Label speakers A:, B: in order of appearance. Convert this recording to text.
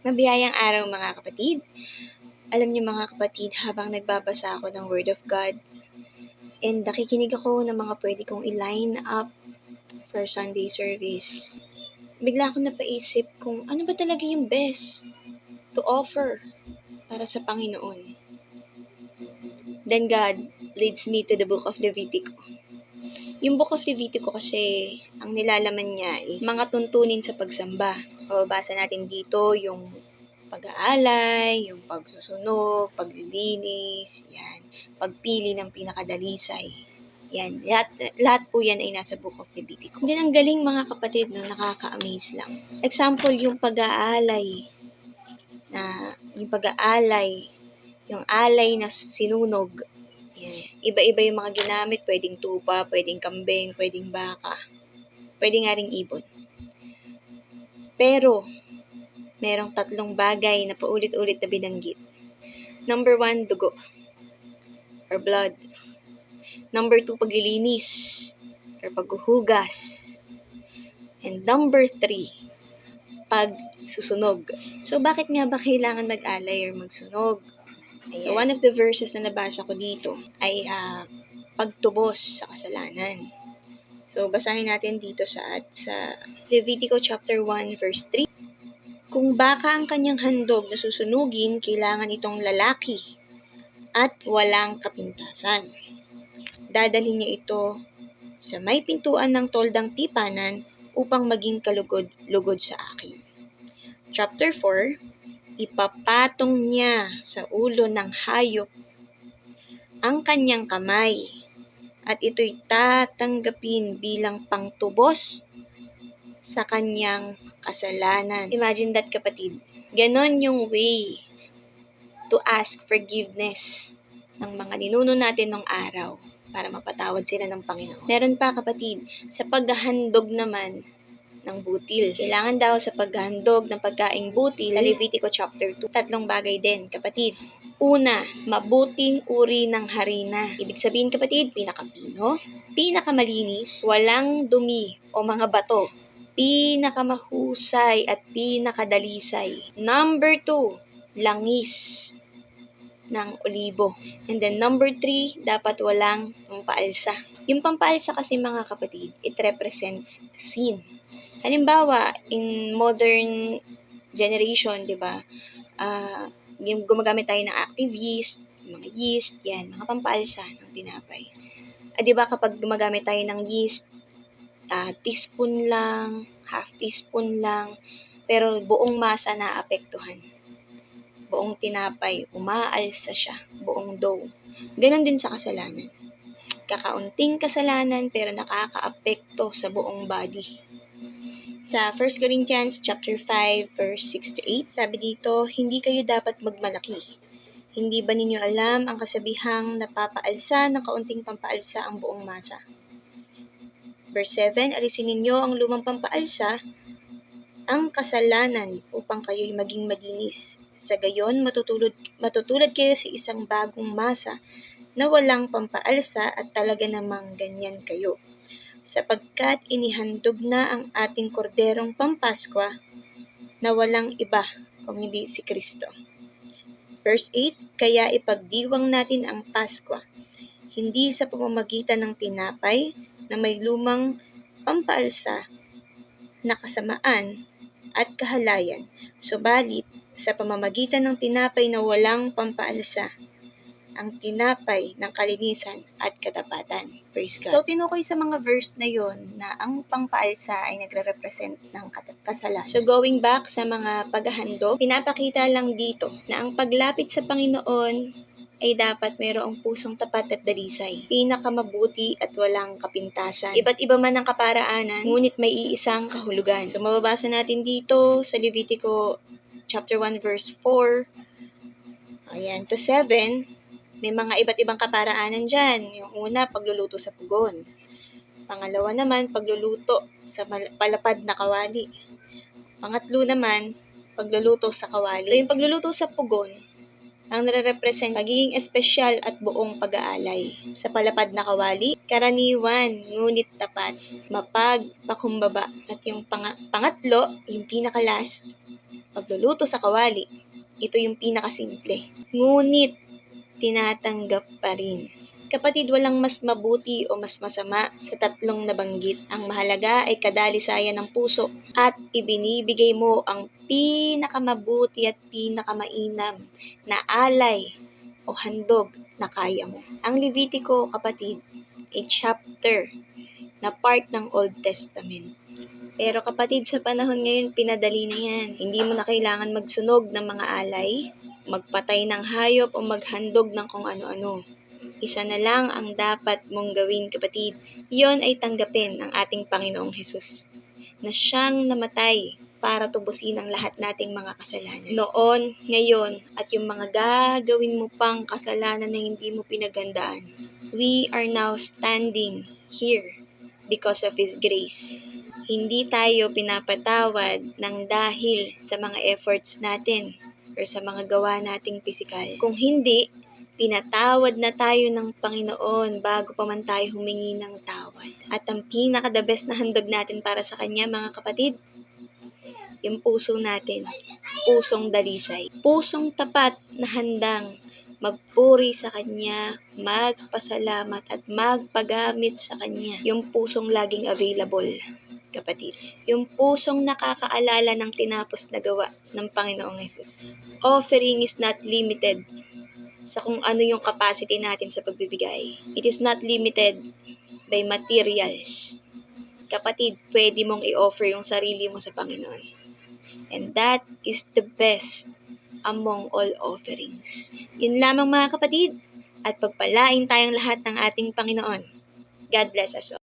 A: Mabiyayang araw mga kapatid. Alam niyo mga kapatid, habang nagbabasa ako ng Word of God and nakikinig ako ng mga pwede kong i-line up for Sunday service, bigla akong napaisip kung ano ba talaga yung best to offer para sa Panginoon. Then God leads me to the book of Levitico. Yung book of Levitico kasi, ang nilalaman niya is mga tuntunin sa pagsamba. Mababasa natin dito yung pag-aalay, yung pagsusunog, paglilinis, yan, pagpili ng pinakadalisay. Yan, lahat po yan ay nasa book of Levitico. Then ang galing mga kapatid, no, nakaka-amaze lang. Example, yung pag-aalay, yung alay na sinunog. Yan. Iba-iba yung mga ginamit, pwedeng tupa, pwedeng kambing, pwedeng baka, pwedeng nga ring ibon. Pero, merong 3 bagay na paulit-ulit na binanggit. Number 1, dugo or blood. Number 2, paglilinis or paghuhugas. And number 3, pagsusunog. So, bakit nga ba kailangan mag-alay or magsunog? Ayan. So, one of the verses na nabasa ko dito ay pagtubos sa kasalanan. So, basahin natin dito sa Levitico chapter 1 verse 3. Kung baka ang kanyang handog na susunugin, kailangan itong lalaki at walang kapintasan. Dadalhin niya ito sa may pintuan ng toldang tipanan upang maging kalugod-lugod sa akin. Chapter 4, ipapatong niya sa ulo ng hayop ang kanyang kamay at ito'y tatanggapin bilang pangtubos sa kanyang kasalanan. Imagine that, kapatid. Ganon yung way to ask forgiveness ng mga ninuno natin nung araw para mapatawad sila ng Panginoon. Meron pa, kapatid, sa paghahandog naman ng butil. Kailangan daw sa paghahandog ng pagkaing butil sa Levitico chapter 2. 3 bagay din, kapatid. Una, mabuting uri ng harina. Ibig sabihin, kapatid, pinakapino, pinakamalinis, walang dumi o mga bato, pinakamahusay at pinakadalisay. Number 2, langis ng olibo. And then number 3, dapat walang pampaalsa. Yung pampaalsa kasi mga kapatid, it represents sin. Halimbawa, in modern generation, di ba, gumagamit tayo ng active yeast, mga yeast, yan, mga pampaalsa ng tinapay. Di ba kapag gumagamit tayo ng yeast, teaspoon lang, half teaspoon lang, pero buong masa naapektuhan. Buong tinapay, umaalsa siya, buong dough. Ganon din sa kasalanan. Kakaunting kasalanan pero nakakaapekto sa buong body. Sa 1 Corinthians chapter 5 verse 6 to 8, sabi dito, hindi kayo dapat magmalaki. Hindi ba ninyo alam ang kasabihang napapaalsa ng kaunting pampaalsa ang buong masa? Verse 7, alisin ninyo ang lumang pampaalsa, ang kasalanan upang kayo'y maging malinis. Sa gayon, matutulad kayo sa isang bagong masa na walang pampaalsa at talaga namang ganyan kayo. Sapagkat inihandog na ang ating korderong pampaskwa na walang iba kung hindi si Kristo. Verse 8, kaya ipagdiwang natin ang Paskwa, hindi sa pamamagitan ng tinapay na may lumang pampaalsa na kasamaan at kahalayan, subalit sa pamamagitan ng tinapay na walang pampaalsa, ang tinapay ng kalinisan at katapatan. Praise God. So, tinukoy sa mga verse na yon na ang pangpaalsa ay nagre-represent ng kasalanan. So, going back sa mga paghahandog, pinapakita lang dito na ang paglapit sa Panginoon ay dapat mayroong pusong tapat at dalisay. Pinakamabuti at walang kapintasan. Iba't iba man ang kaparaanan, ngunit may iisang kahulugan. So, mababasa natin dito sa Levitico chapter 1 verse 4, ayan, to 7, may mga iba't ibang kaparaanan dyan. Yung una, pagluluto sa pugon. Pangalawa naman, pagluluto sa palapad na kawali. Pangatlo naman, pagluluto sa kawali. So, yung pagluluto sa pugon, ang nare-represent pagiging espesyal at buong pag-aalay. Sa palapad na kawali, karaniwan, ngunit tapat, mapag, pakumbaba. At yung pangatlo, yung pinaka-last, pagluluto sa kawali. Ito yung pinakasimple. Ngunit, tinatanggap pa rin. Kapatid, walang mas mabuti o mas masama sa tatlong nabanggit. Ang mahalaga ay kadalisayan ng puso at ibinibigay mo ang pinakamabuti at pinakamainam na alay o handog na kaya mo. Ang Levitico, kapatid, ay chapter na part ng Old Testament. Pero kapatid, sa panahon ngayon, pinadali na yan. Hindi mo na kailangan magsunog ng mga alay, magpatay ng hayop o maghandog ng kung ano-ano. Isa na lang ang dapat mong gawin, kapatid. Iyon ay tanggapin ang ating Panginoong Hesus na siyang namatay para tubusin ang lahat nating mga kasalanan. Noon, ngayon, at yung mga gagawin mo pang kasalanan na hindi mo pinaghandaan. We are now standing here because of His grace. Hindi tayo pinapatawad ng dahil sa mga efforts natin or sa mga gawa nating pisikal. Kung hindi, pinatawad na tayo ng Panginoon bago pa man tayo humingi ng tawad. At ang pinaka-the best na handog natin para sa Kanya, mga kapatid, yung puso natin, pusong dalisay, pusong tapat na handang magpuri sa Kanya, magpasalamat at magpagamit sa Kanya. Yung pusong laging available, kapatid. Yung pusong nakakaalala ng tinapos na gawa ng Panginoong Hesus. Offering is not limited sa kung ano yung capacity natin sa pagbibigay. It is not limited by materials. Kapatid, pwede mong i-offer yung sarili mo sa Panginoon. And that is the best among all offerings. Yun lamang, mga kapatid, at pagpalain tayong lahat ng ating Panginoon. God bless us all.